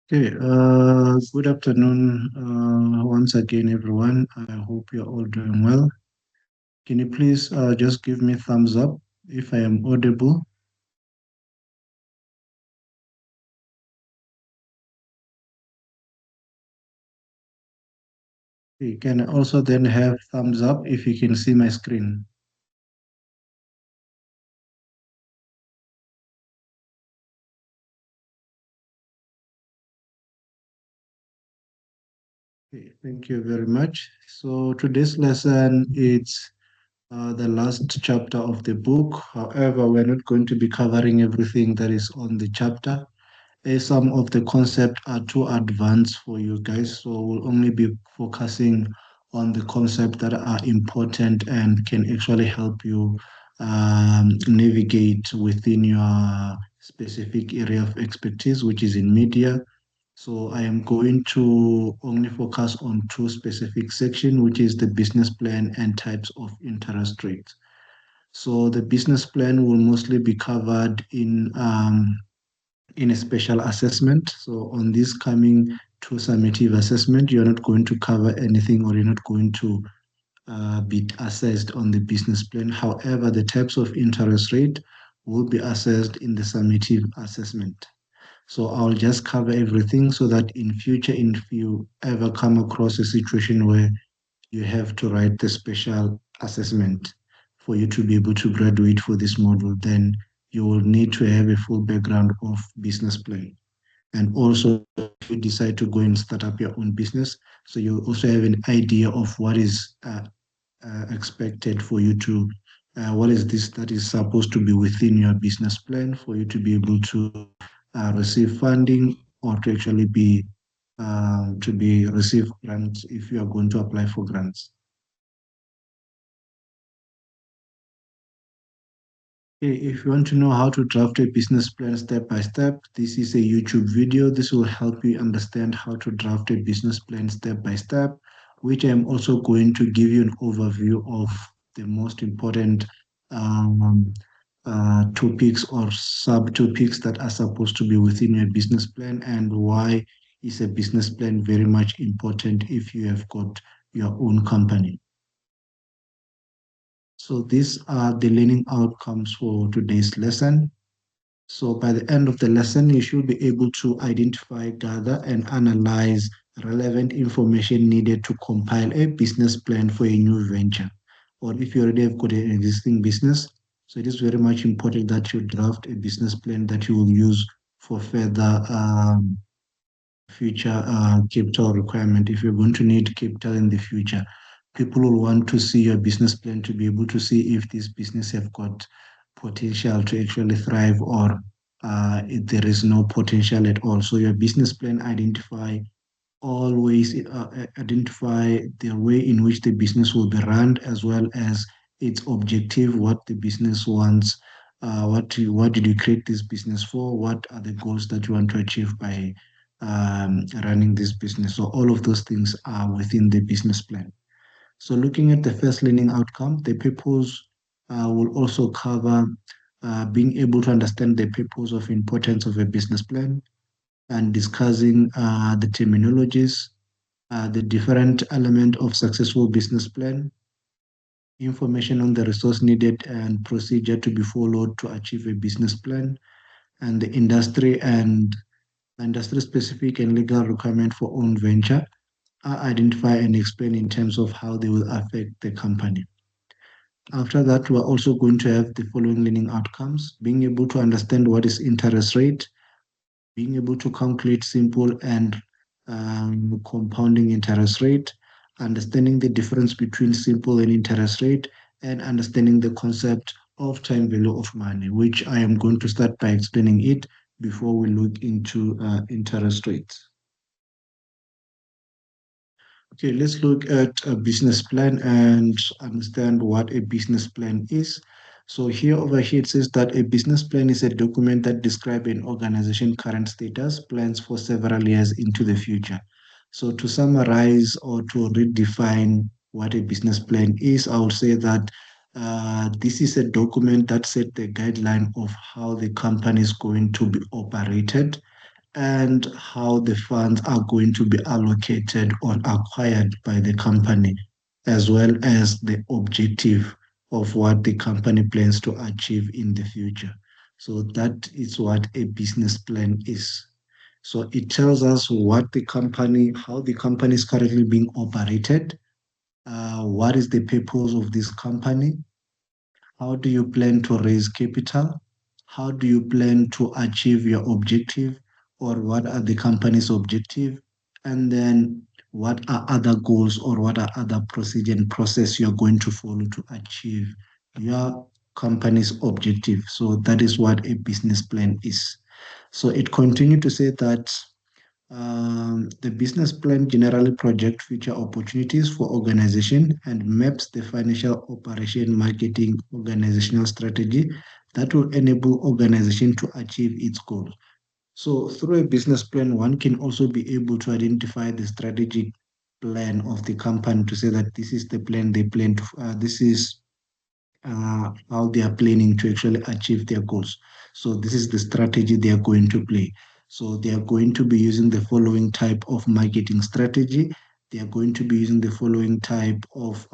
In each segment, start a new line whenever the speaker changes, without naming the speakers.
Okay, good afternoon once again, everyone. I hope you're all doing well. Can you please just give me thumbs up if I am audible? You can also then have thumbs up if you can see my screen. Okay, thank you very much. So today's lesson it's the last chapter of the book. However, we're not going to be covering everything that is on the chapter. Some of the concepts are too advanced for you guys, so we'll only be focusing on the concepts that are important and can actually help you navigate within your specific area of expertise, which is in media. So I am going to only focus on two specific sections, which is the business plan and types of interest rates. So the business plan will mostly be covered in a special assessment. So on this coming to summative assessment, you're not going to cover anything or you're not going to be assessed on the business plan. However, the types of interest rate will be assessed in the summative assessment. So I'll just cover everything so that in future, if you ever come across a situation where you have to write the special assessment for you to be able to graduate for this module, then you will need to have a full background of business plan. And also, if you decide to go and start up your own business, so you also have an idea of what is expected for you to, what is this that is supposed to be within your business plan for you to be able to receive funding or to be receive grants if you are going to apply for grants. Okay, if you want to know how to draft a business plan step by step, this is a YouTube video. This will help you understand how to draft a business plan step by step, which I'm also going to give you an overview of the most important um, topics or subtopics that are supposed to be within your business plan and why is a business plan very much important if you have got your own company. So these are the learning outcomes for today's lesson. So by the end of the lesson, you should be able to identify, gather, and analyze relevant information needed to compile a business plan for a new venture. Or if you already have got an existing business, so it is very much important that you draft a business plan that you will use for further future capital requirement. If you're going to need capital in the future, people will want to see your business plan to be able to see if this business have got potential to actually thrive or if there is no potential at all. So your business plan always identify the way in which the business will be run as well as its objective, what the business wants, what did you create this business for, what are the goals that you want to achieve by running this business. So all of those things are within the business plan. So looking at the first learning outcome, the purpose will also cover being able to understand the purpose of importance of a business plan and discussing the terminologies, the different element of successful business plan, information on the resource needed and procedure to be followed to achieve a business plan, and the industry specific and legal requirement for own venture are identified and explained in terms of how they will affect the company. After that, we're also going to have the following learning outcomes, being able to understand what is interest rate, being able to calculate simple and compounding interest rate, understanding the difference between simple and interest rate, and understanding the concept of time value of money, which I am going to start by explaining it before we look into interest rates. Okay, let's look at a business plan and understand what a business plan is. So here over here it says that a business plan is a document that describes an organization current status, plans for several years into the future. So to summarize or to redefine what a business plan is, I would say that this is a document that set the guideline of how the company is going to be operated and how the funds are going to be allocated or acquired by the company, as well as the objective of what the company plans to achieve in the future. So that is what a business plan is. So it tells us how the company is currently being operated, what is the purpose of this company, how do you plan to raise capital? How do you plan to achieve your objective? Or what are the company's objective? And then what are other goals or what are other procedure and process you're going to follow to achieve your company's objective? So that is what a business plan is. So it continued to say that the business plan generally projects future opportunities for organization and maps the financial operation marketing organizational strategy that will enable organization to achieve its goals. So through a business plan, one can also be able to identify the strategic plan of the company to say that this is the plan they plan to, this is how they are planning to actually achieve their goals. So this is the strategy they are going to play. So they are going to be using the following type of marketing strategy. They are going to be using the following type of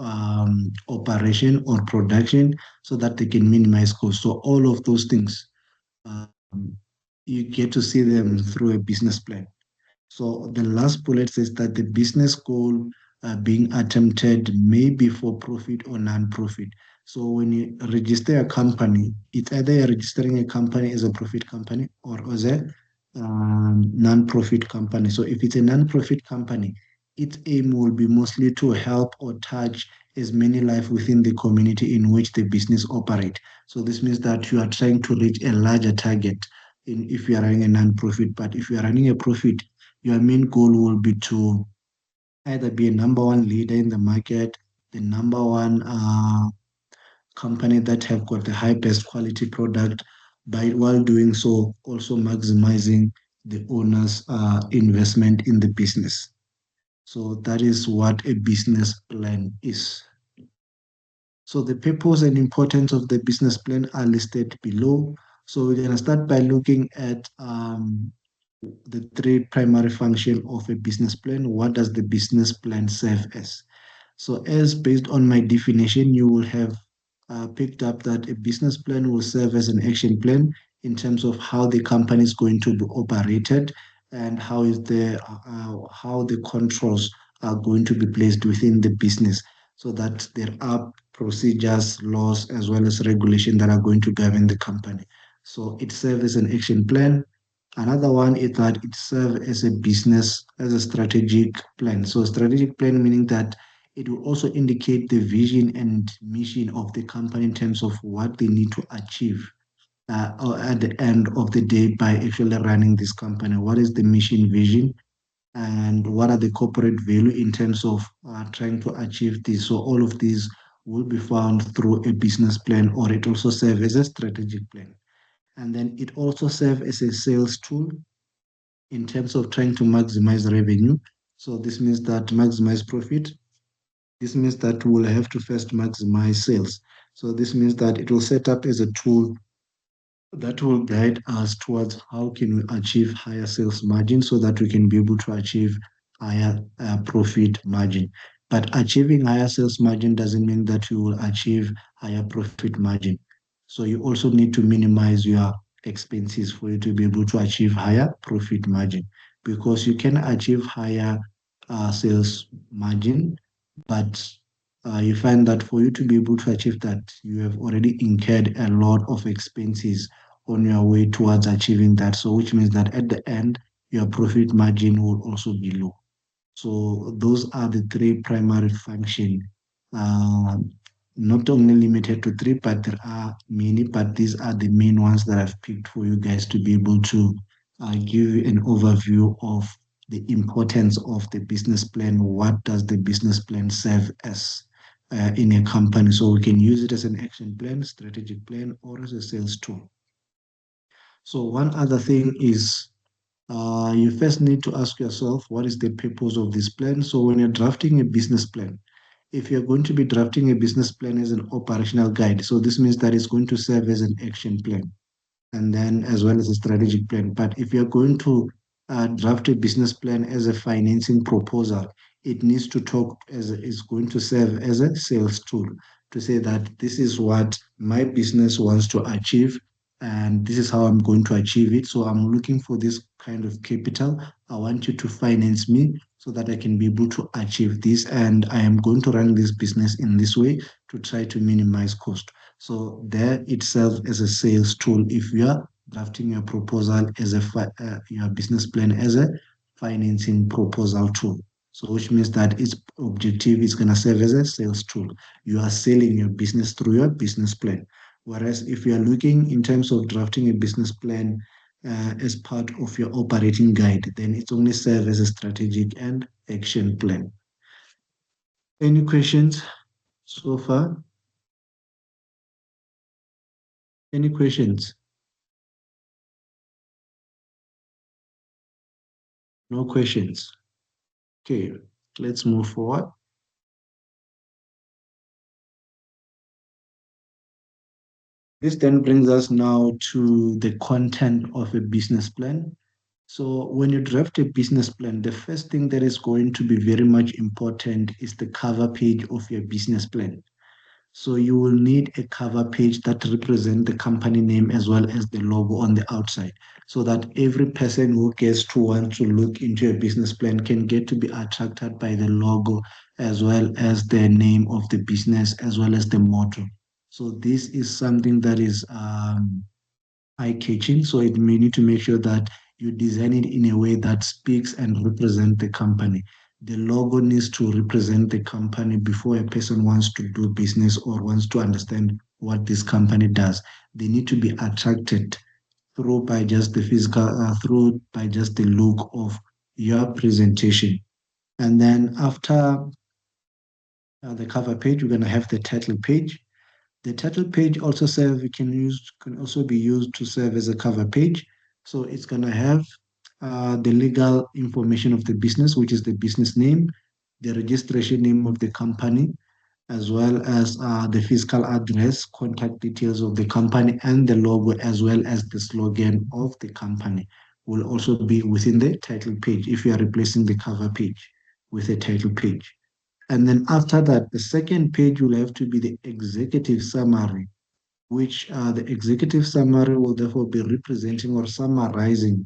operation or production so that they can minimize costs. So all of those things, um, you get to see them through a business plan. So the last bullet says that the business goal being attempted may be for profit or non-profit. So when you register a company, it's either you're registering a company as a profit company or as a non-profit company. So if it's a non-profit company, its aim will be mostly to help or touch as many lives within the community in which the business operate. So this means that you are trying to reach a larger target in if you are running a non-profit, but if you are running a profit, your main goal will be to either be a number one leader in the market, the number one company that have got the high best quality product, by while doing so also maximizing the owner's investment in the business. So that is what a business plan is. So the purpose and importance of the business plan are listed below. So we're going to start by looking at the three primary function of a business plan. What does the business plan serve as? So as based on my definition, you will have picked up that a business plan will serve as an action plan in terms of how the company is going to be operated and how the controls are going to be placed within the business so that there are procedures, laws, as well as regulation that are going to govern the company. So it serves as an action plan. Another one is that it serves as a business, as a strategic plan. So strategic plan meaning that it will also indicate the vision and mission of the company in terms of what they need to achieve or at the end of the day by actually running this company. What is the mission vision and what are the corporate value in terms of trying to achieve this? So all of these will be found through a business plan or it also serves as a strategic plan. And then it also serves as a sales tool in terms of trying to maximize revenue. So this means that maximize profit. This means that we'll have to first maximize sales. So this means that it will set up as a tool that will guide us towards how can we achieve higher sales margin so that we can be able to achieve higher profit margin. But achieving higher sales margin doesn't mean that you will achieve higher profit margin. So you also need to minimize your expenses for you to be able to achieve higher profit margin because you can achieve higher sales margin, but you find that for you to be able to achieve that, you have already incurred a lot of expenses on your way towards achieving that. So, which means that at the end, your profit margin will also be low. So, those are the three primary functions. Uh, Not only limited to three, but there are many, but these are the main ones that I've picked for you guys to be able to give you an overview of the importance of the business plan. What does the business plan serve as in a company? So we can use it as an action plan, strategic plan, or as a sales tool. So one other thing is you first need to ask yourself, what is the purpose of this plan? So when you're drafting a business plan, if you're going to be drafting a business plan as an operational guide, so this means that it's going to serve as an action plan and then as well as a strategic plan. But if you're going to draft a business plan as a financing proposal. It needs to talk as is going to serve as a sales tool to say that this is what my business wants to achieve and this is how I'm going to achieve it. So I'm looking for this kind of capital. I want you to finance me so that I can be able to achieve this. And I am going to run this business in this way to try to minimize cost. So there it serves as a sales tool if you are drafting your proposal as your business plan as a financing proposal tool. So which means that its objective is going to serve as a sales tool. You are selling your business through your business plan. Whereas if you are looking in terms of drafting a business plan as part of your operating guide, then it's only serve as a strategic and action plan. Any questions so far? Any questions? No questions. Okay, let's move forward. This then brings us now to the content of a business plan. So when you draft a business plan, the first thing that is going to be very much important is the cover page of your business plan. So you will need a cover page that represents the company name as well as the logo on the outside, so that every person who gets to want to look into a business plan can get to be attracted by the logo as well as the name of the business as well as the motto. So this is something that is eye-catching. So it may need to make sure that you design it in a way that speaks and represents the company. The logo needs to represent the company before a person wants to do business or wants to understand what this company does. They need to be attracted through by just the physical, through by just the look of your presentation. And then after the cover page, we're going to have the title page. The title page also can also be used to serve as a cover page. So it's gonna have the legal information of the business, which is the business name, the registration name of the company, as well as the physical address, contact details of the company, and the logo, as well as the slogan of the company will also be within the title page if you are replacing the cover page with a title page. And then after that, the second page will have to be the executive summary, which the executive summary will therefore be representing or summarizing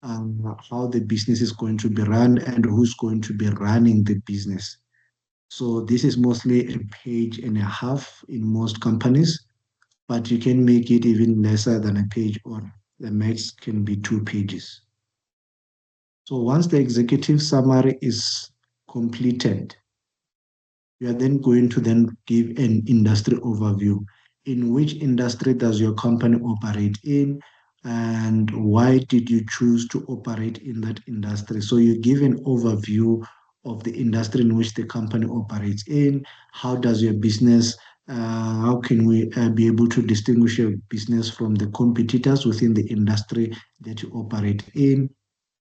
how the business is going to be run and who's going to be running the business. So this is mostly a page and a half in most companies, but you can make it even lesser than a page, or the max can be 2 pages. So once the executive summary is completed, you are then going to then give an industry overview. In which industry does your company operate in, and why did you choose to operate in that industry? So you give an overview of the industry in which the company operates in. How does your business, how can we be able to distinguish your business from the competitors within the industry that you operate in?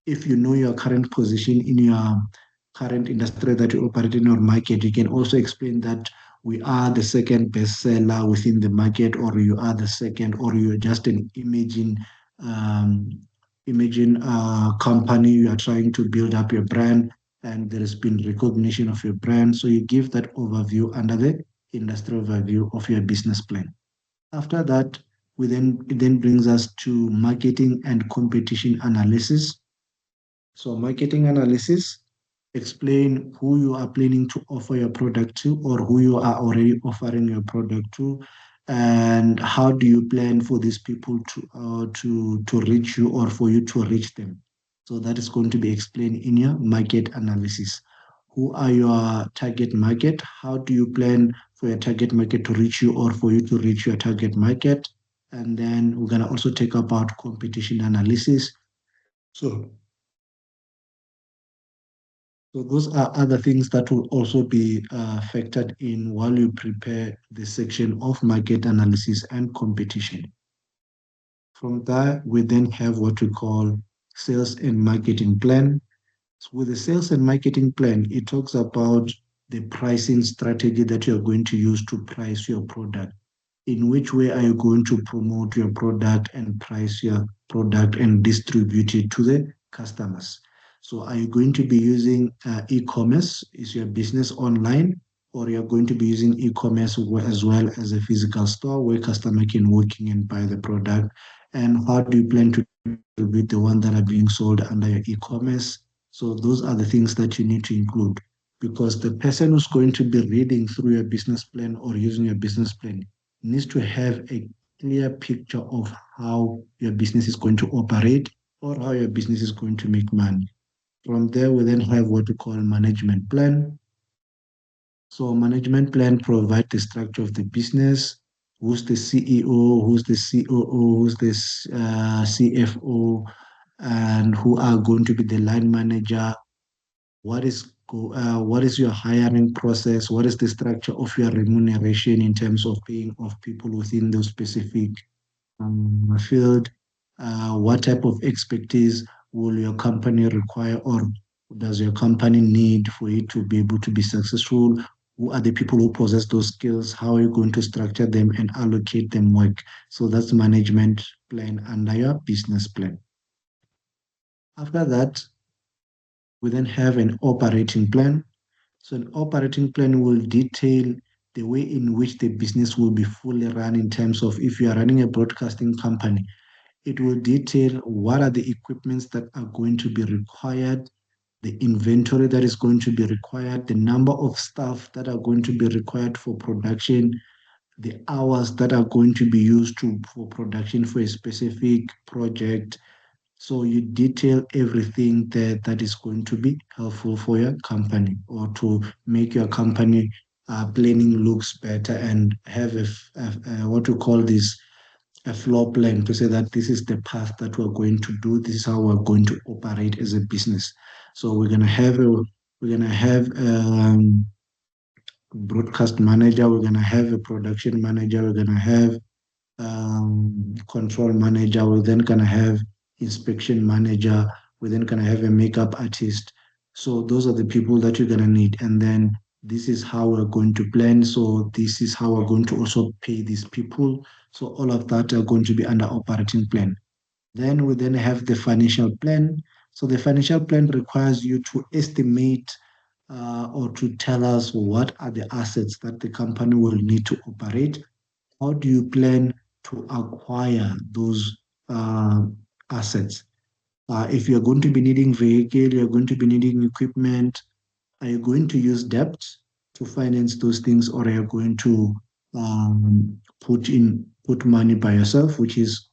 If you know your current position in your current industry that you operate in or market, you can also explain that we are the second best seller within the market, or you are the second, or you're just an um, imaging company. You are trying to build up your brand, and there has been recognition of your brand. So you give that overview under the industry overview of your business plan. After that, it then brings us to marketing and competition analysis. So marketing analysis, explain who you are planning to offer your product to or who you are already offering your product to, and how do you plan for these people to reach you or for you to reach them. So that is going to be explained in your market analysis. Who are your target market? How do you plan for your target market to reach you or for you to reach your target market? And then we're going to also take about competition analysis. So So those are other things that will also be factored in while you prepare the section of market analysis and competition. From there, we then have what we call sales and marketing plan. So with the sales and marketing plan, it talks about the pricing strategy that you're going to use to price your product. In which way are you going to promote your product and price your product and distribute it to the customers. So are you going to be using e-commerce? Is your business online? Or you're going to be using e-commerce as well as a physical store where customer can walk in and buy the product? And how do you plan to distribute the one that are being sold under your e-commerce? So those are the things that you need to include, because the person who's going to be reading through your business plan or using your business plan needs to have a clear picture of how your business is going to operate or how your business is going to make money. From there, we then have what we call management plan. So management plan provides the structure of the business, who's the CEO, who's the COO, who's the CFO, and who are going to be the line manager. What is your hiring process? What is the structure of your remuneration in terms of paying off people within those specific field? What type of expertise will your company require, or does your company need for it to be able to be successful? Who are the people who possess those skills? How are you going to structure them and allocate them work? So that's management plan under your business plan. After that, we then have an operating plan. So an operating plan will detail the way in which the business will be fully run in terms of if you are running a broadcasting company, it will detail what are the equipments that are going to be required, the inventory that is going to be required, the number of staff that are going to be required for production, the hours that are going to be used for production for a specific project. So you detail everything that is going to be helpful for your company or to make your company planning looks better and have what we call this a floor plan to say that this is the path that we're going to do. This is how we're going to operate as a business. So we're gonna have broadcast manager. We're gonna have a production manager. We're gonna have control manager. We're then gonna have inspection manager. We're then gonna have a makeup artist. So those are the people that you're gonna need. And then this is how we're going to plan. So this is how we're going to also pay these people. So all of that are going to be under operating plan. Then we then have the financial plan. So the financial plan requires you to estimate or to tell us what are the assets that the company will need to operate. How do you plan to acquire those uh, assets? If you're going to be needing vehicle, you're going to be needing equipment, are you going to use debt to finance those things, or are you going to put money by yourself, which is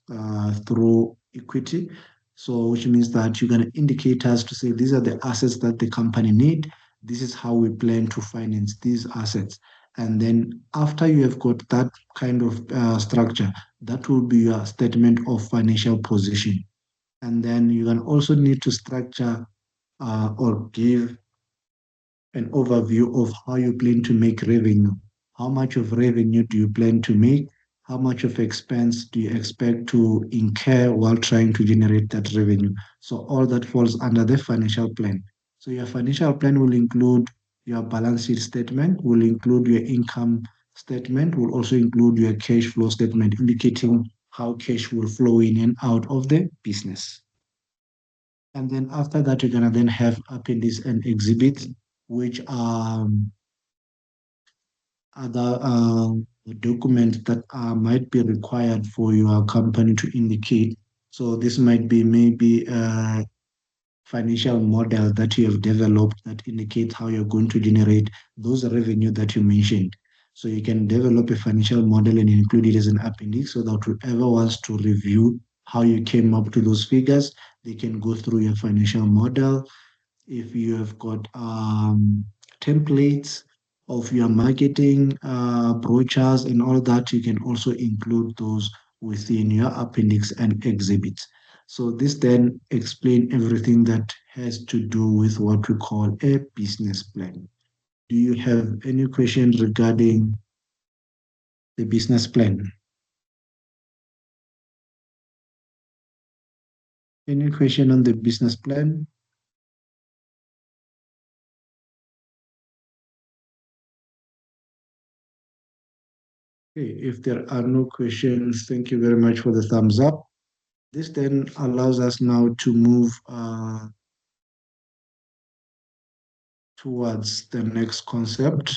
through equity? So, which means that you're going to indicate us to say these are the assets that the company need. This is how we plan to finance these assets. And then after you have got that kind of structure, that will be your statement of financial position. And then you can also need to structure or give an overview of how you plan to make revenue. How much of revenue do you plan to make? How much of expense do you expect to incur while trying to generate that revenue? So all that falls under the financial plan. So your financial plan will include your balance sheet statement, will include your income statement, will also include your cash flow statement, indicating how cash will flow in and out of the business. And then after that, you're gonna then have appendix and exhibit, which are other documents that might be required for your company to indicate. So this might be maybe a financial model that you have developed that indicates how you're going to generate those revenue that you mentioned. So you can develop a financial model and include it as an appendix so that whoever wants to review how you came up to those figures, they can go through your financial model. If you have got templates of your marketing brochures and all that, you can also include those within your appendix and exhibits. So this then explain everything that has to do with what we call a business plan. Do you have any questions regarding the business plan? Any question on the business plan? Okay, if there are no questions, thank you very much for the thumbs up. This then allows us now to move towards the next concept.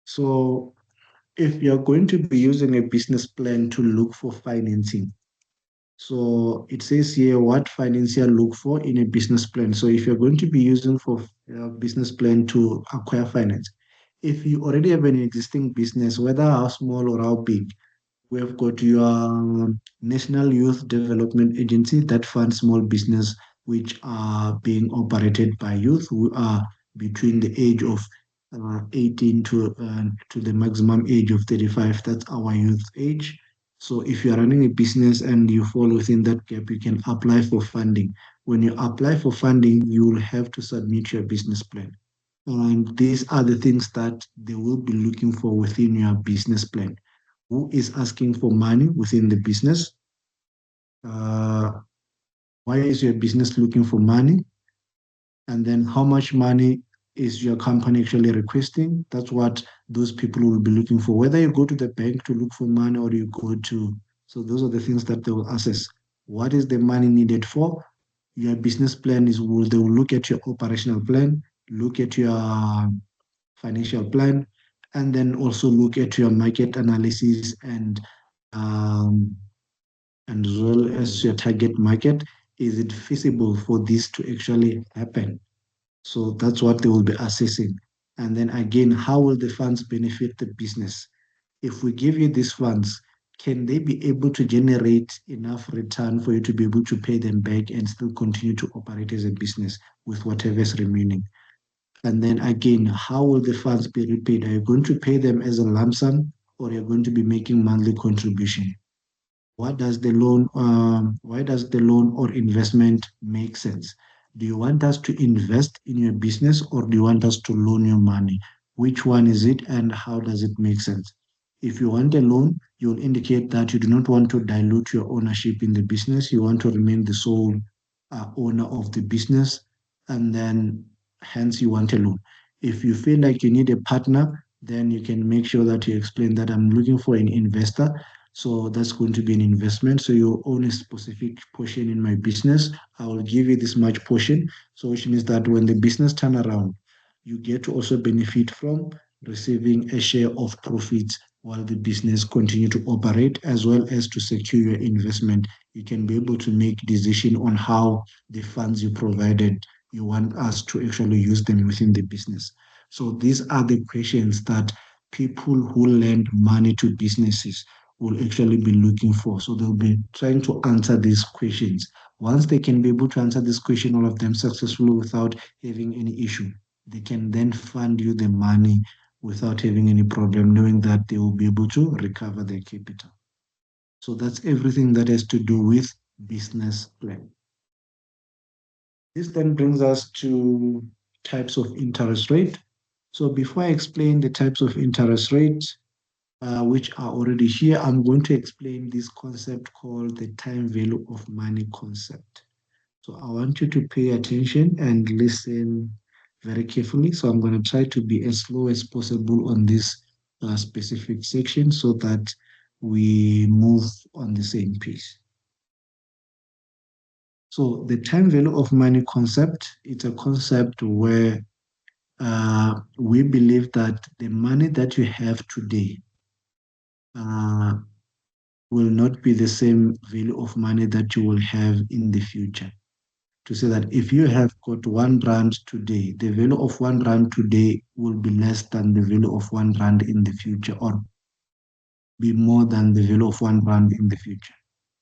So if you're going to be using a business plan to look for financing, so it says here what financial look for in a business plan. So if you're going to be using for a business plan to acquire finance, if you already have an existing business, whether how small or how big, we have got your National Youth Development Agency that funds small business which are being operated by youth who are between the age of 18 to the maximum age of 35. That's our youth age. So if you are running a business and you fall within that gap, you can apply for funding. When you apply for funding, you will have to submit your business plan. And these are the things that they will be looking for within your business plan. Who is asking for money within the business? Uh, why is your business looking for money? And then how much money is your company actually requesting? That's what those people will be looking for. Whether you go to the bank to look for money or you go to, so those are the things that they will assess. What is the money needed for? Your business plan is, they will look at your operational plan, look at your financial plan, and then also look at your market analysis um, and as well as your target market. Is it feasible for this to actually happen? So that's what they will be assessing. And then again, how will the funds benefit the business? If we give you these funds, can they be able to generate enough return for you to be able to pay them back and still continue to operate as a business with whatever is remaining? And then again, how will the funds be repaid? Are you going to pay them as a lump sum or are you going to be making monthly contribution? What does the loan, why does the loan or investment make sense? Do you want us to invest in your business or do you want us to loan you money? Which one is it and how does it make sense? If you want a loan, you'll indicate that you do not want to dilute your ownership in the business. You want to remain the sole owner of the business, and then hence you want a loan. If you feel like you need a partner, then you can make sure that you explain that I'm looking for an investor, so that's going to be an investment. So you own a specific portion in my business. I will give you this much portion. So which means that when the business turn around, you get to also benefit from receiving a share of profits while the business continue to operate, as well as to secure your investment. You can be able to make decision on how the funds you provided, you want us to actually use them within the business. So these are the questions that people who lend money to businesses will actually be looking for. So they'll be trying to answer these questions. Once they can be able to answer this question, all of them successfully without having any issue, they can then fund you the money without having any problem, knowing that they will be able to recover their capital. So that's everything that has to do with business plan. This then brings us to types of interest rate. So before I explain the types of interest rates, which are already here, I'm going to explain this concept called the time value of money concept. So I want you to pay attention and listen very carefully. So I'm going to try to be as slow as possible on this specific section so that we move on the same pace. So the time value of money concept, it's a concept where we believe that the money that you have today uh, will not be the same value of money that you will have in the future. To say that if you have got 1 rand today, the value of 1 rand today will be less than the value of 1 rand in the future, or be more than the value of 1 rand in the future.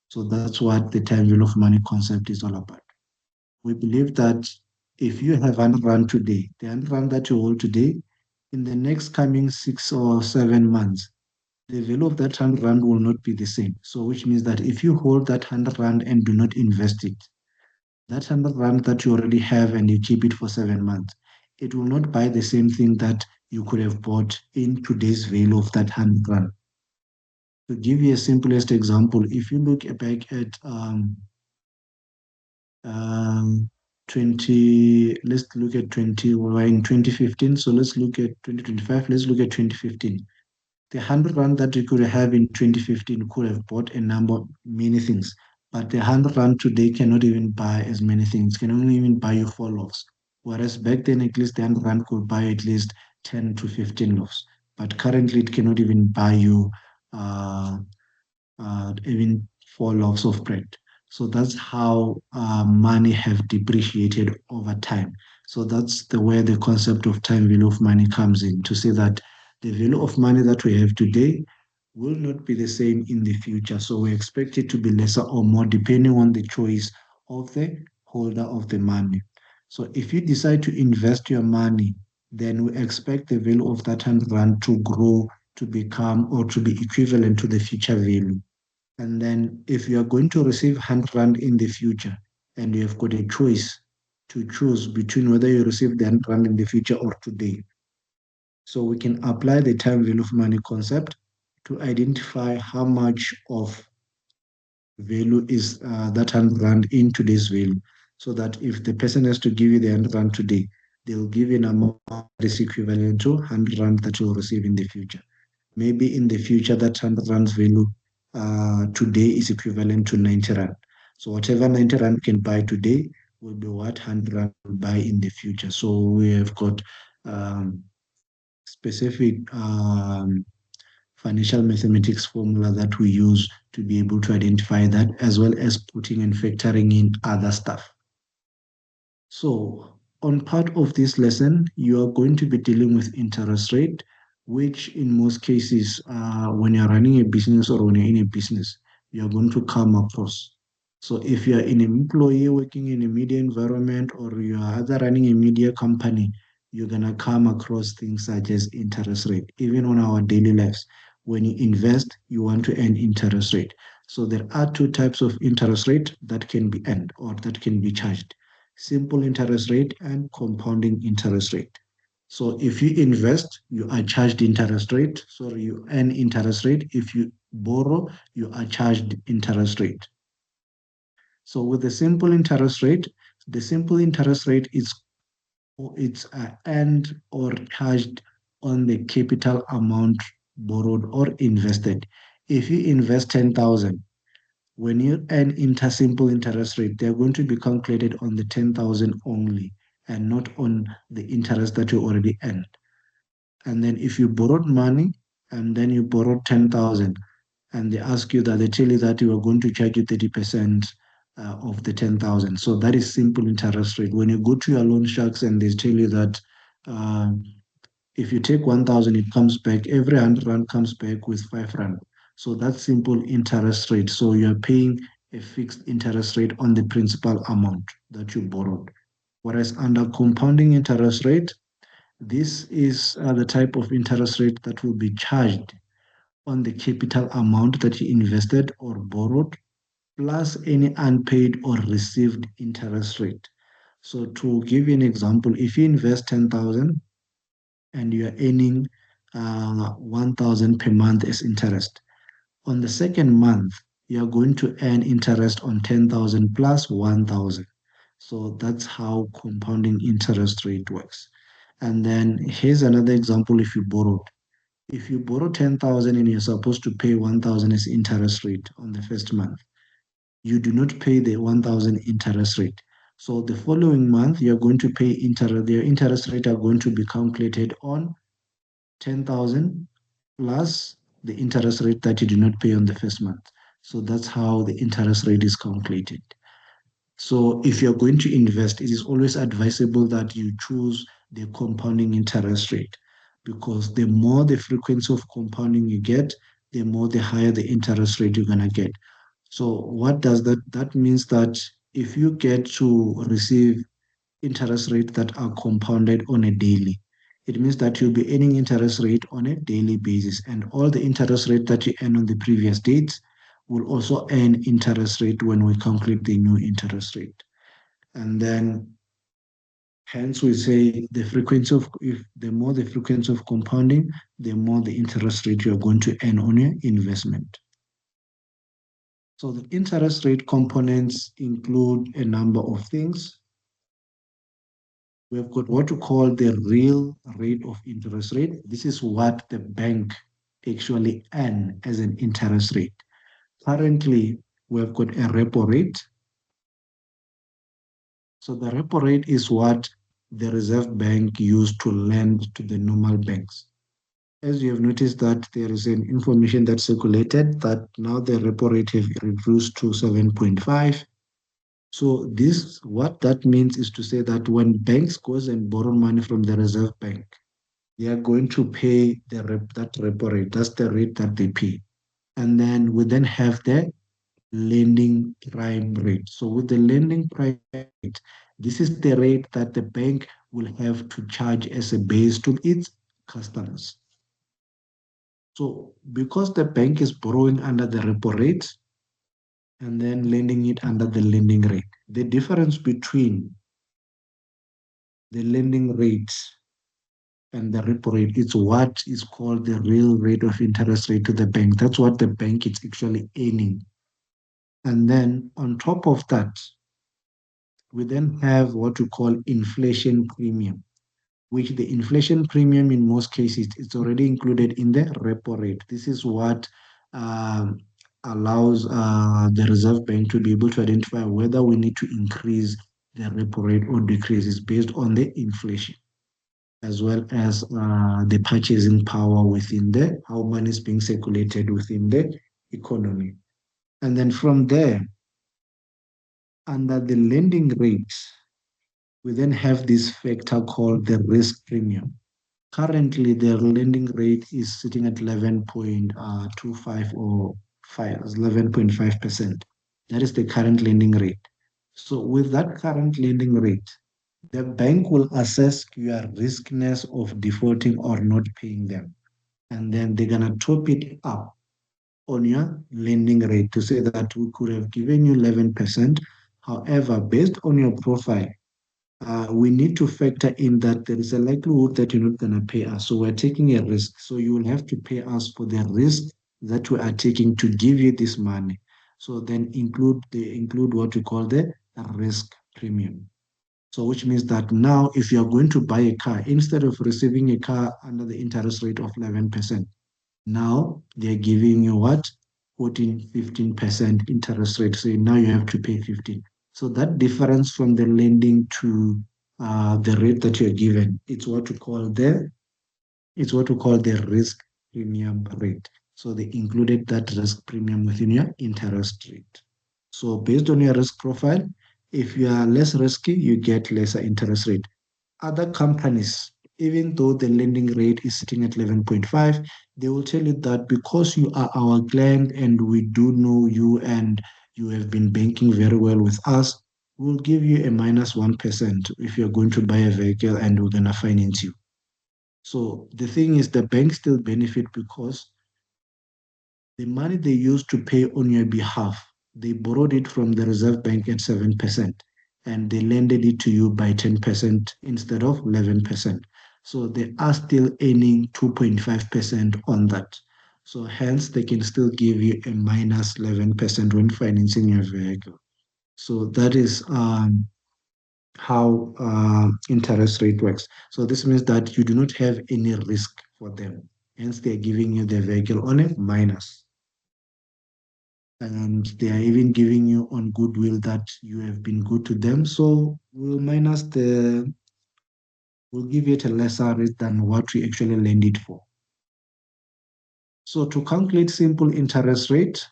So that's what the time value of money concept is all about. We believe that if you have 100 rand today, the 100 rand that you hold today, in the next coming 6 or 7 months, the value of that 100 rand will not be the same. So which means that if you hold that 100 rand and do not invest it, that 100 rand that you already have and you keep it for 7 months, it will not buy the same thing that you could have bought in today's value of that 100 rand. To give you a simplest example, if you look back at um, 20, let's look at 20, we're in 2015, so let's look at 2025, let's look at 2015. The 100 rand that you could have in 2015 could have bought a number, many things. But the 100 rand today cannot even buy as many things, can only even buy you four loaves. Whereas back then, at least the 100 rand could buy at least 10 to 15 loaves. But currently, it cannot even buy you uh, even four loaves of bread. So that's how money have depreciated over time. So that's the where the concept of time value of money comes in to say that the value of money that we have today will not be the same in the future. So we expect it to be lesser or more depending on the choice of the holder of the money. So if you decide to invest your money, then we expect the value of that 100 rand to grow to become or to be equivalent to the future value. And then if you are going to receive 100 rand in the future and you have got a choice to choose between whether you receive the 100 rand in the future or today. So we can apply the time value of money concept to identify how much of value is that 100 rand in today's value. So that if the person has to give you the 100 rand today, they'll give you an amount that is equivalent to 100 rand that you'll receive in the future. Maybe in the future that 100 rand's value today is equivalent to 90 rand. So whatever 90 rand can buy today will be what 100 rand will buy in the future. So we have got specific financial mathematics formula that we use to be able to identify that, as well as putting and factoring in other stuff. So on part of this lesson, you are going to be dealing with interest rate, which in most cases, when you're running a business or when you're in a business, you're going to come across. So if you're an employee working in a media environment or you are either running a media company, you're gonna come across things such as interest rate. Even on our daily lives, when you invest, you want to earn interest rate. So there are two types of interest rate that can be earned or that can be charged: simple interest rate and compounding interest rate. So if you invest, you are charged interest rate. So you earn interest rate. If you borrow, you are charged interest rate. So with the simple interest rate, the simple interest rate is it's earned or charged on the capital amount borrowed or invested. If you invest 10,000, when you earn simple interest rate, they're going to be calculated on the 10,000 only and not on the interest that you already earned. And then if you borrowed money and then you borrowed 10,000 and they ask you that, they tell you that you are going to charge you 30% of the 10,000. So that is simple interest rate. When you go to your loan sharks and they tell you that uh, if you take 1,000, it comes back, every 100 rand comes back with 5 rand. So that's simple interest rate. So you're paying a fixed interest rate on the principal amount that you borrowed. Whereas under compounding interest rate, this is the type of interest rate that will be charged on the capital amount that you invested or borrowed, plus any unpaid or received interest rate. So to give you an example, if you invest 10,000 and you are earning 1,000 per month as interest, on the second month, you are going to earn interest on 10,000 plus 1,000. So that's how compounding interest rate works. And then here's another example if you borrowed. If you borrow 10,000 and you're supposed to pay 1,000 as interest rate on the first month, you do not pay the 1,000 interest rate. So the following month, you're going to pay interest. Their interest rate are going to be calculated on 10,000 plus the interest rate that you do not pay on the first month. So that's how the interest rate is calculated. So if you're going to invest, it is always advisable that you choose the compounding interest rate, because the more the frequency of compounding you get, the more the higher the interest rate you're gonna get. So what does that? That means that if you get to receive interest rates that are compounded on a daily, it means that you'll be earning interest rate on a daily basis, and all the interest rate that you earn on the previous dates will also earn interest rate when we calculate the new interest rate. And then hence we say the frequency of, if the more the frequency of compounding, the more the interest rate you're going to earn on your investment. So the interest rate components include a number of things. We've got what we call the real rate of interest rate. This is what the bank actually earn as an interest rate. Currently, we've got a repo rate. So the repo rate is what the Reserve Bank used to lend to the normal banks. As you have noticed that there is an information that circulated that now the repo rate have reduced to 7.5. So this, what that means is to say that when banks goes and borrow money from the Reserve Bank, they are going to pay that repo rate. That's the rate that they pay. And then we then have the lending prime rate. So with the lending prime rate, this is the rate that the bank will have to charge as a base to its customers. So because the bank is borrowing under the repo rate and then lending it under the lending rate, the difference between the lending rates and the repo rate is what is called the real rate of interest rate to the bank. That's what the bank is actually earning. And then on top of that, we then have what we call inflation premium, which the inflation premium in most cases is already included in the repo rate. This is what um, allows the Reserve Bank to be able to identify whether we need to increase the repo rate or decrease. It's based on the inflation as well as the purchasing power within the how money is being circulated within the economy. And then from there, under the lending rates, we then have this factor called the risk premium. Currently, the lending rate is sitting at 11.25 or 11.5%. That is the current lending rate. So with that current lending rate, the bank will assess your riskiness of defaulting or not paying them. And then they're gonna top it up on your lending rate to say that we could have given you 11%. However, based on your profile, we need to factor in that there is a likelihood that you're not going to pay us. So we're taking a risk. So you will have to pay us for the risk that we are taking to give you this money. So then include what we call the risk premium. So which means that now if you're going to buy a car, instead of receiving a car under the interest rate of 11%, now they're giving you what? 14, 15% interest rate. So now you have to pay 15. So that difference from the lending to the rate that you're given, it's what we call the risk premium rate. So they included that risk premium within your interest rate. So based on your risk profile, if you are less risky, you get lesser interest rate. Other companies, even though the lending rate is sitting at 11.5, they will tell you that because you are our client and we do know you and you have been banking very well with us, we'll give you a minus 1% if you're going to buy a vehicle and we're going to finance you. So the thing is, the bank still benefit because the money they used to pay on your behalf, they borrowed it from the Reserve Bank at 7% and they lended it to you by 10% instead of 11%. So they are still earning 2.5% on that. So hence they can still give you a minus 11% when financing your vehicle. So that is how interest rate works. So this means that you do not have any risk for them. Hence they're giving you the vehicle on a minus, and they are even giving you on goodwill that you have been good to them. So we'll give it a lesser rate than what we actually lend it for. So to calculate simple interest rate,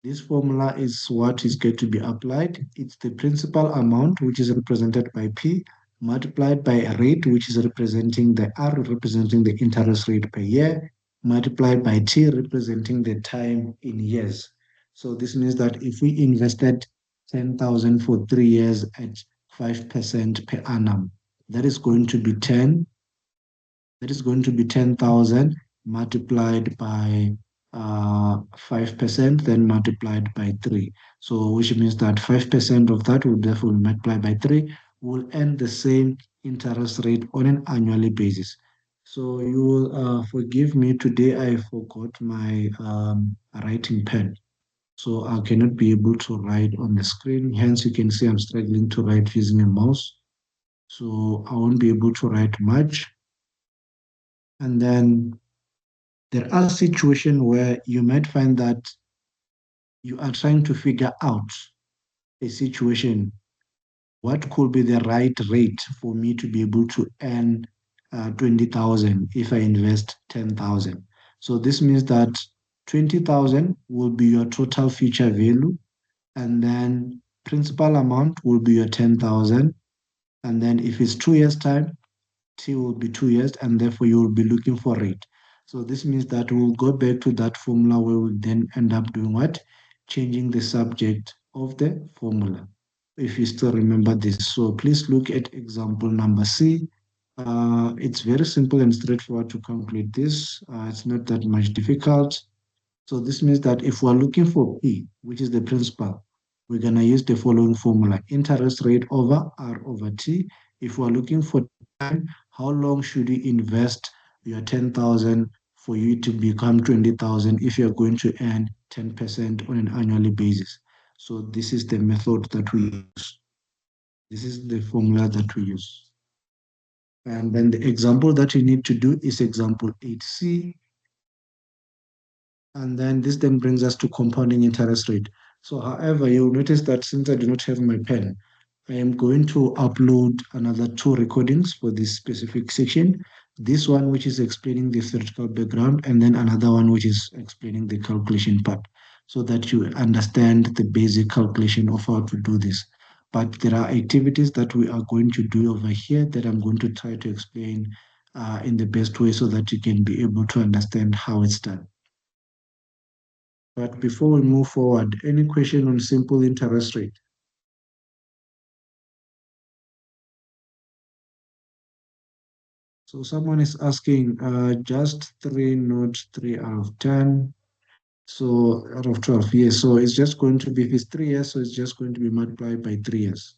this formula is what is going to be applied. It's the principal amount, which is represented by P, multiplied by a rate, which is representing the R, representing the interest rate per year, multiplied by T, representing the time in years. So this means that if we invested 10,000 for 3 years at 5% per annum, that is going to be 10,000 multiplied by 5%, then multiplied by 3. So which means that 5% of that will therefore multiply by 3 will earn the same interest rate on an annually basis. So you will forgive me, today I forgot my writing pen. So I cannot be able to write on the screen. Hence you can see I'm struggling to write using a mouse. So I won't be able to write much. And then There are situations where you might find that you are trying to figure out a situation. What could be the right rate for me to be able to earn 20,000 if I invest 10,000? So this means that 20,000 will be your total future value, and then principal amount will be your 10,000. And then if it's 2 years' time, T will be 2 years, and therefore you will be looking for rate. So this means that we'll go back to that formula where we then end up doing what? Changing the subject of the formula. If you still remember this. So please look at example number C. It's very simple and straightforward to calculate this. It's not that much difficult. So this means that if we're looking for P, which is the principal, we're going to use the following formula: interest rate over R over T. If we're looking for time, how long should you invest your 10,000 for you to become 20,000 if you're going to earn 10% on an annually basis? So this is the method that we use. This is the formula that we use. And then the example that you need to do is example 8C. And then this then brings us to compounding interest rate. So however, you'll notice that since I do not have my pen, I am going to upload another two recordings for this specific section. This one, which is explaining the theoretical background, and then another one, which is explaining the calculation part, so that you understand the basic calculation of how to do this. But there are activities that we are going to do over here that I'm going to try to explain in the best way so that you can be able to understand how it's done. But before we move forward, any question on simple interest rate? So someone is asking, just 3, not 3 out of 10. So out of 12, yes. So it's just going to be, if it's 3 years, so it's just going to be multiplied by 3 years.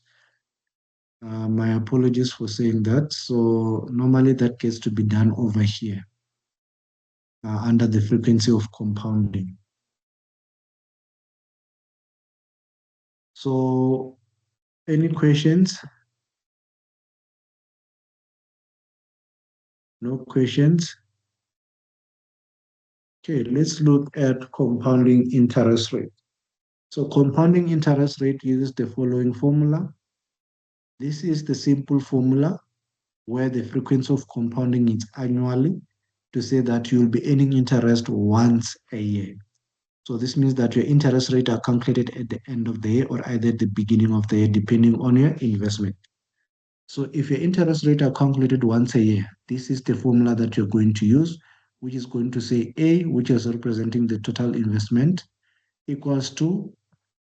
My apologies for saying that. So normally that gets to be done over here under the frequency of compounding. So any questions? No questions? Okay, let's look at compounding interest rate. So compounding interest rate uses the following formula. This is the simple formula where the frequency of compounding is annually, to say that you'll be earning interest once a year. So this means that your interest rate are calculated at the end of the year or either at the beginning of the year, depending on your investment. So if your interest rate are calculated once a year, this is the formula that you're going to use, which is going to say A, which is representing the total investment, equals to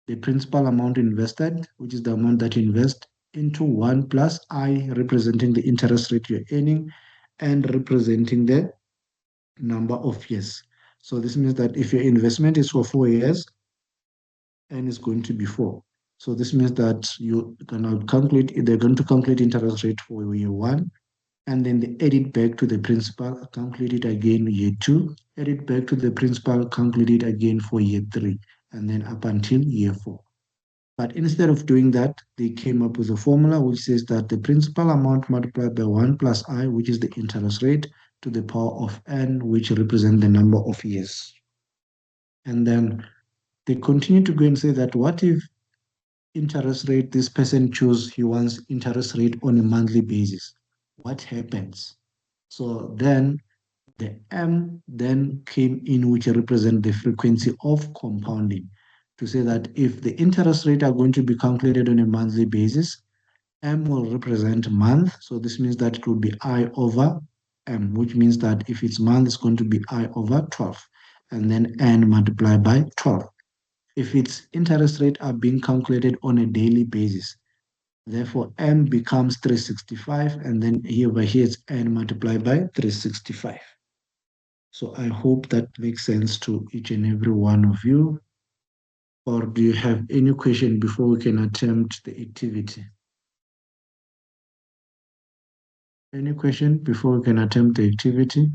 the principal amount invested, which is the amount that you invest, into 1 plus I, representing the interest rate you're earning and representing the number of years. So this means that if your investment is for 4 years, N is going to be 4. So this means that they're going to calculate interest rate for year 1, and then they add it back to the principal, calculate it again year 2, add it back to the principal, calculate it again for year 3, and then up until year 4. But instead of doing that, they came up with a formula which says that the principal amount multiplied by 1 plus I, which is the interest rate, to the power of n, which represent the number of years. And then they continue to go and say that what if interest rate, this person choose he wants interest rate on a monthly basis? What happens? So then the M then came in, which represent the frequency of compounding, to say that if the interest rate are going to be calculated on a monthly basis, M will represent month. So this means that it will be I over M, which means that if it's month, it's going to be I over 12, and then N multiplied by 12. If its interest rate are being calculated on a daily basis, therefore M becomes 365, and then here by here it's N multiplied by 365. So I hope that makes sense to each and every one of you. Or do you have any question before we can attempt the activity? Any question before we can attempt the activity?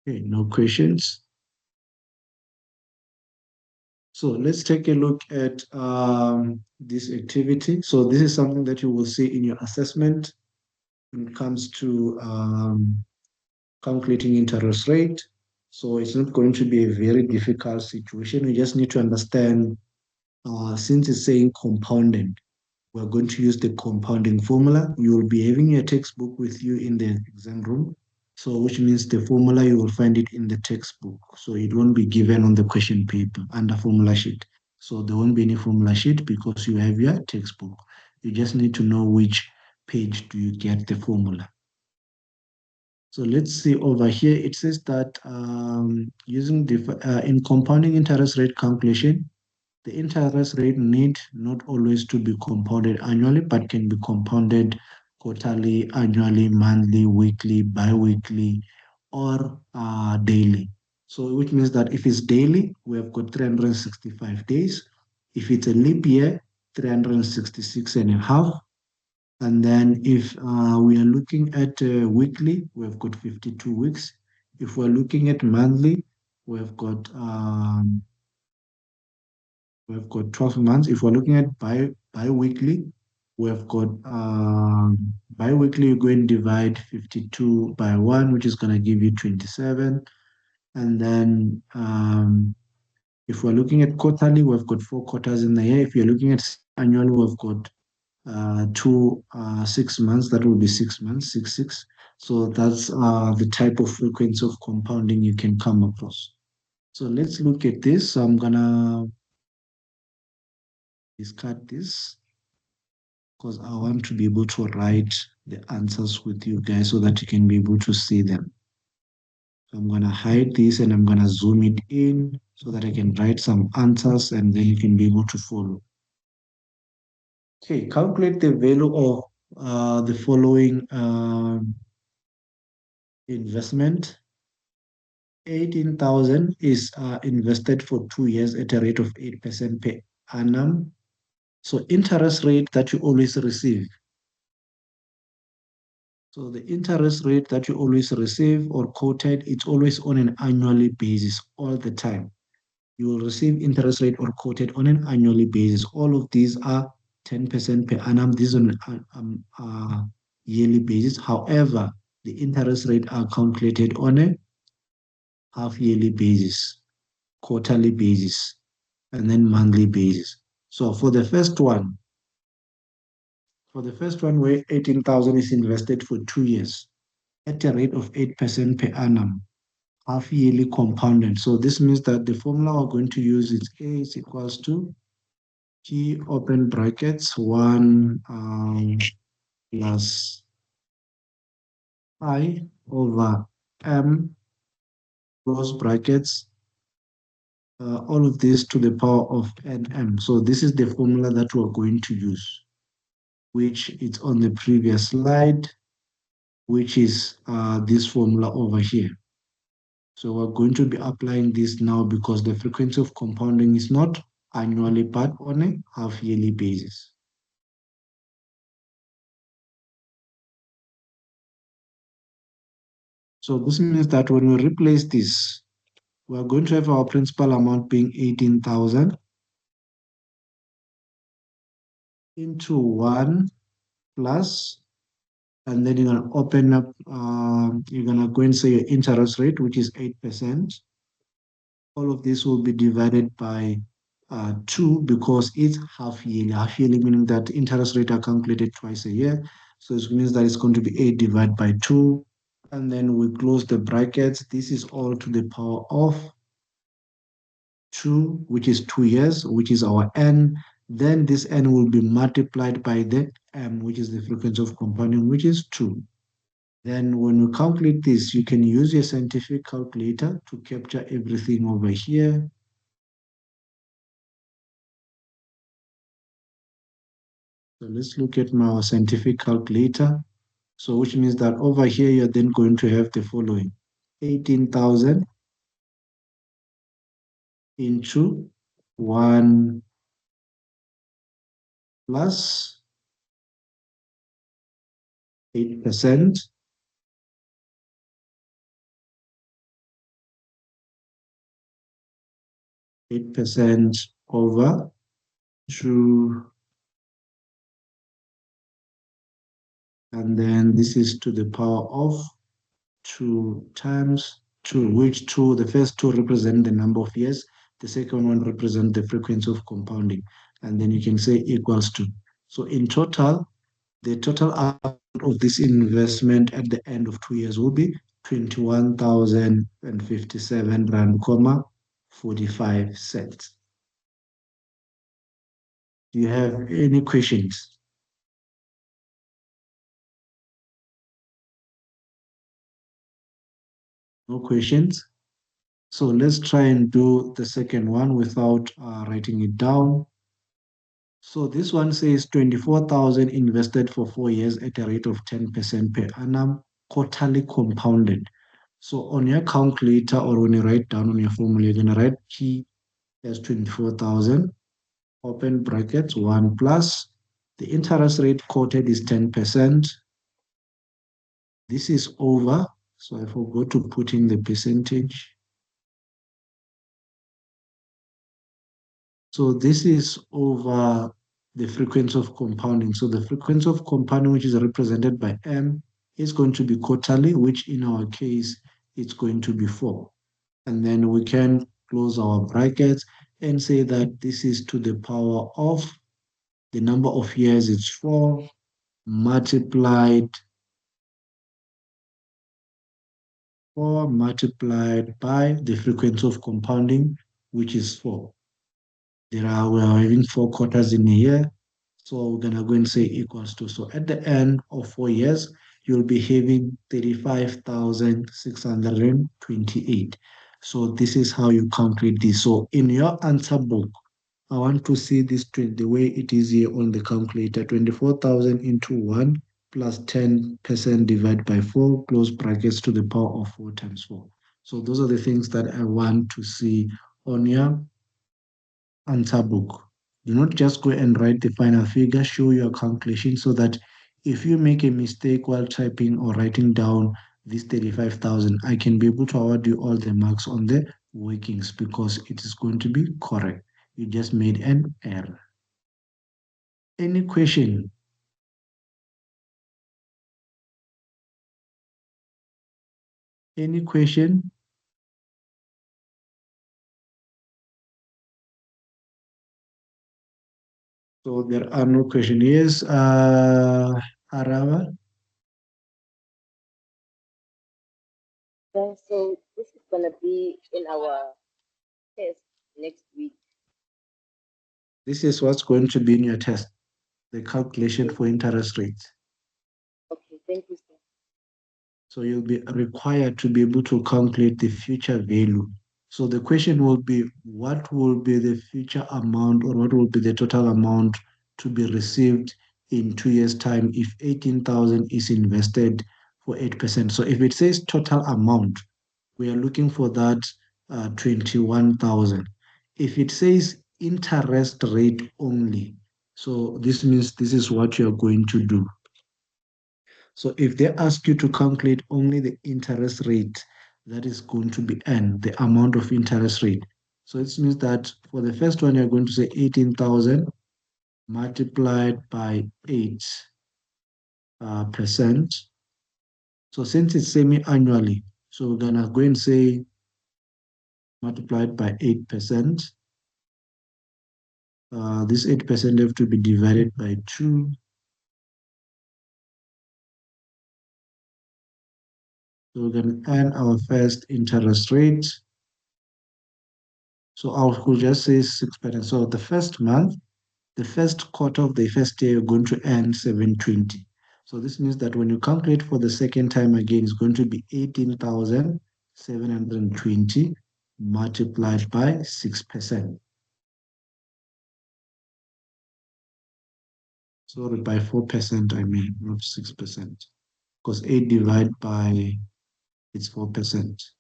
Okay, no questions. So let's take a look at this activity. So this is something that you will see in your assessment. when it comes to calculating interest rate. So it's not going to be a very difficult situation. You just need to understand, since it's saying compounding, we're going to use the compounding formula. You will be having your textbook with you in the exam room. So which means the formula, you will find it in the textbook. So it won't be given on the question paper under formula sheet. So there won't be any formula sheet because you have your textbook. You just need to know which page do you get the formula. So let's see over here. It says that using in compounding interest rate calculation, the interest rate need not always to be compounded annually, but can be compounded quarterly, annually, monthly, weekly, bi-weekly, or daily. So which means that if it's daily, we have got 365 days. If it's a leap year, 366 and a half. And then if we are looking at weekly, we've got 52 weeks. If we're looking at monthly, we've got um, we've got 12 months. If we're looking at bi-weekly, we've got bi-weekly, you go and divide 52 by 1, which is going to give you 27. And then if we're looking at quarterly, we've got 4 quarters in the year. If you're looking at annually, we've got 6 months. That will be 6 months, 6. So that's the type of frequency of compounding you can come across. So let's look at this. So I'm gonna discard this because I want to be able to write the answers with you guys so that you can be able to see them. So I'm gonna hide this and I'm gonna zoom it in so that I can write some answers and then you can be able to follow. Okay, calculate the value of the following investment. 18,000 is invested for 2 years at a rate of 8% per annum. So interest rate that you always receive. So the interest rate that you always receive or quoted, it's always on an annually basis all the time. You will receive interest rate or quoted on an annually basis. All of these are 10% per annum. These on an yearly basis. However, the interest rate are calculated on a half yearly basis, quarterly basis, and then monthly basis. So for the first one where 18,000 is invested for 2 years at a rate of 8% per annum, half yearly compounded. So this means that the formula we're going to use is A is equals to G open brackets 1 plus I over M close brackets, all of this to the power of NM. So this is the formula that we're going to use, which is on the previous slide, which is this formula over here. So we're going to be applying this now because the frequency of compounding is not annually but on a half yearly basis. So this means that when we replace this, we're going to have our principal amount being 18,000 into 1 plus, and then you're going to open up, you're going to go and say your interest rate, which is 8%. All of this will be divided by 2 because it's half yearly. Half yearly meaning that interest rate are calculated twice a year. So it means that it's going to be 8 divided by 2. And then we close the brackets. This is all to the power of 2, which is 2 years, which is our n. Then this n will be multiplied by the m, which is the frequency of compounding, which is 2. Then when you calculate this, you can use your scientific calculator to capture everything over here. So let's look at my scientific calculator. So which means that over here, you're then going to have the following. 18,000 into 1 plus 8%, 8% over 2 And then this is to the power of 2 times 2, which two, the first two represent the number of years, the second one represent the frequency of compounding. And then you can say equals to. So in total, the total amount of this investment at the end of 2 years will be 21,057 rand, 45 cents. Do you have any questions? No questions? So let's try and do the second one without writing it down. So this one says 24,000 invested for 4 years at a rate of 10% per annum, quarterly compounded. So on your calculator or when you write down on your formula, you're going to write P as 24,000, open brackets, 1 plus. The interest rate quoted is 10%. This is over. So I forgot to put in the percentage. So this is over the frequency of compounding. So the frequency of compounding, which is represented by M, is going to be quarterly, which in our case, it's going to be 4. And then we can close our brackets and say that this is to the power of the number of years, it's 4, multiplied 4 multiplied by the frequency of compounding, which is 4. We're having 4 quarters in a year. So we're gonna go and say equals to. So at the end of 4 years, you'll be having 35,628. So this is how you calculate this. So in your answer book, I want to see this the way it is here on the calculator. 24,000 into 1 plus 10% divided by 4, close brackets to the power of 4 times 4. So those are the things that I want to see on your answer book. Do not just go and write the final figure, show your calculation so that if you make a mistake while typing or writing down this 35,000, I can be able to award you all the marks on the workings because it is going to be correct. You just made an error. Any question? Any question? So there are no questions. Yes, Arava?
So this is gonna be in our test next week.
This is what's going to be in your test, the calculation
Okay,
for interest rates.
okay, thank you, sir.
So you'll be required to be able to calculate the future value. So the question will be, what will be the future amount or what will be the total amount to be received in 2 years' time if 18,000 is invested for 8%? So if it says total amount, we are looking for that 21,000. If it says interest rate only, so this means this is what you're going to do. So if they ask you to calculate only the interest rate, that is going to be N, the amount of interest rate. So it means that for the first one, you're going to say 18,000 multiplied by 8 percent. So since it's semi-annually, so we're gonna go and say multiplied by 8%. This 8% have to be divided by 2. So we're gonna earn our first interest rate. So I could just say 6%. So the first month, the first quarter of the first year, you're going to earn 720. So this means that when you calculate for the second time again, it's going to be 18,720 multiplied by 6%. Sorry, by 4%, I mean, not 6%. Because 8 divided by, it's 4%.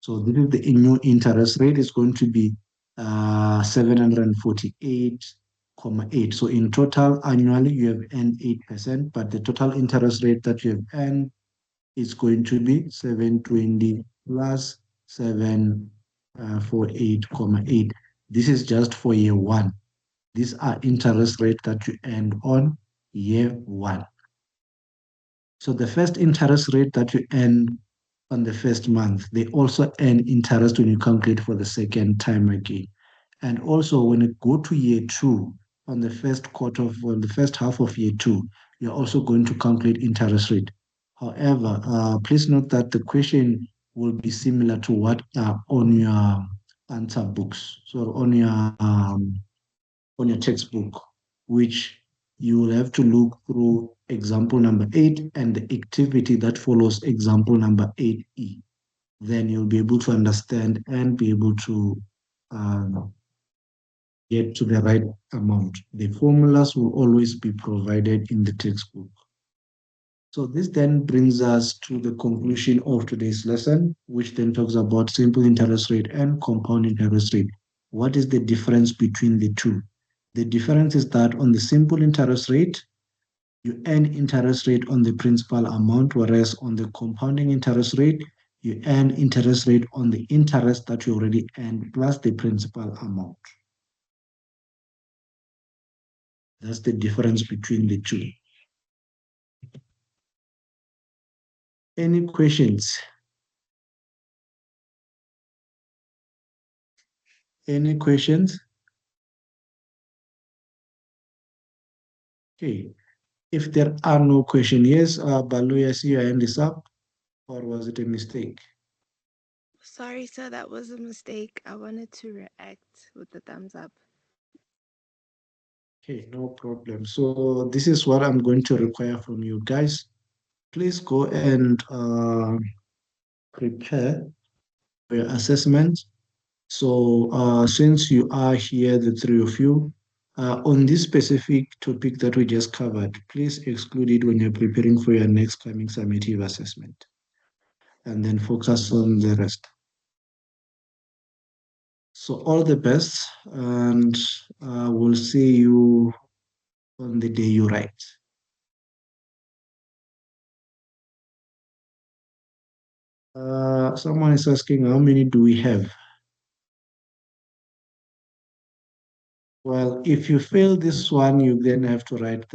So this is the new interest rate is going to be 748.8. So in total, annually, you have earned 8%, but the total interest rate that you have earned is going to be 720 plus 748.8. This is just for year one. These are interest rate that you earn on year one. So the first interest rate that you earn on the first month, they also earn interest when you calculate for the second time again. And also when you go to year two, on the first quarter of, on the first half of year two, you're also going to calculate interest rate. However, please note that the question will be similar to what are on your answer books, so on your textbook, which you will have to look through example number 8 and the activity that follows example number 8E. Then you'll be able to understand and be able to get to the right amount. The formulas will always be provided in the textbook. So this then brings us to the conclusion of today's lesson, which then talks about simple interest rate and compound interest rate. What is the difference between the two? The difference is that on the simple interest rate, you earn interest rate on the principal amount, whereas on the compounding interest rate, you earn interest rate on the interest that you already earned plus the principal amount. That's the difference between the two. Any questions? Any questions? Okay. If there are no questions, yes, Balu, I see your hand is up, or was it a mistake?
Sorry, sir, that was a mistake. I wanted to react with the thumbs up.
Okay, no problem. So this is what I'm going to require from you guys. Please go and prepare your assessment. So since you are here, the three of you, on this specific topic that we just covered, please exclude it when you're preparing for your next coming summative assessment, and then focus on the rest. So all the best, and we'll see you on the day you write. Someone is asking, how many do we have? Well, if you fail this one, you then have to write